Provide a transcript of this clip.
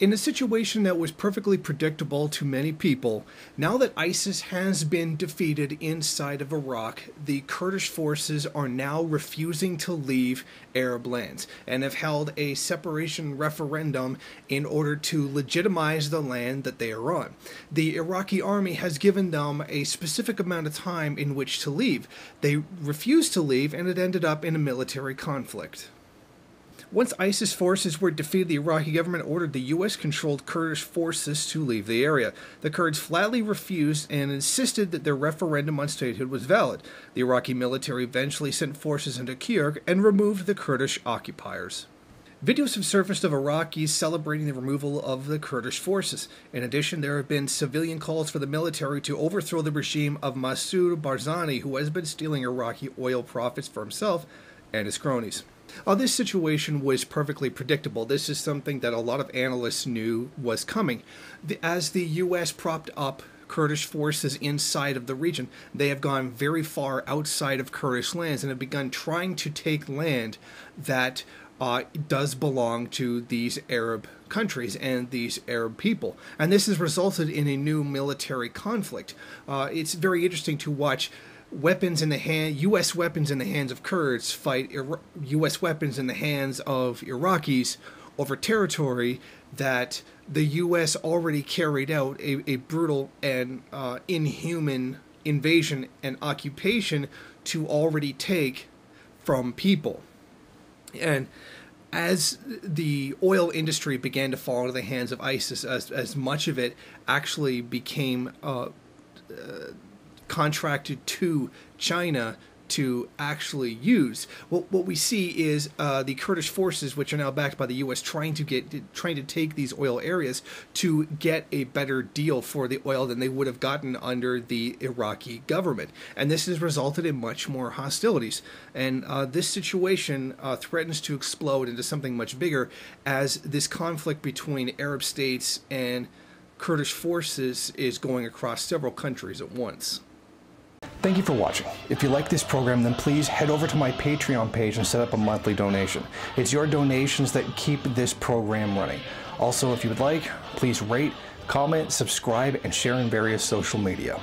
In a situation that was perfectly predictable to many people, now that ISIS has been defeated inside of Iraq, the Kurdish forces are now refusing to leave Arab lands and have held a separation referendum in order to legitimize the land that they are on. The Iraqi army has given them a specific amount of time in which to leave. They refused to leave, and it ended up in a military conflict. Once ISIS forces were defeated, the Iraqi government ordered the U.S.-controlled Kurdish forces to leave the area. The Kurds flatly refused and insisted that their referendum on statehood was valid. The Iraqi military eventually sent forces into Kirkuk and removed the Kurdish occupiers. Videos have surfaced of Iraqis celebrating the removal of the Kurdish forces. In addition, there have been civilian calls for the military to overthrow the regime of Masoud Barzani, who has been stealing Iraqi oil profits for himself and his cronies. This situation was perfectly predictable. This is something that a lot of analysts knew was coming. As the U.S. propped up Kurdish forces inside of the region, they have gone very far outside of Kurdish lands and have begun trying to take land that does belong to these Arab countries and these Arab people. And this has resulted in a new military conflict. It's very interesting to watch U.S. weapons in the hands of Kurds fight U.S. weapons in the hands of Iraqis over territory that the U.S. already carried out a brutal and inhuman invasion and occupation to already take from people. And as the oil industry began to fall into the hands of ISIS, as much of it actually became contracted to China to actually use, what we see is the Kurdish forces, which are now backed by the U.S., trying to take these oil areas to get a better deal for the oil than they would have gotten under the Iraqi government. And this has resulted in much more hostilities. And this situation threatens to explode into something much bigger as this conflict between Arab states and Kurdish forces is going across several countries at once. Thank you for watching. If you like this program, then please head over to my Patreon page and set up a monthly donation. It's your donations that keep this program running. Also, if you would like, please rate, comment, subscribe, and share in various social media.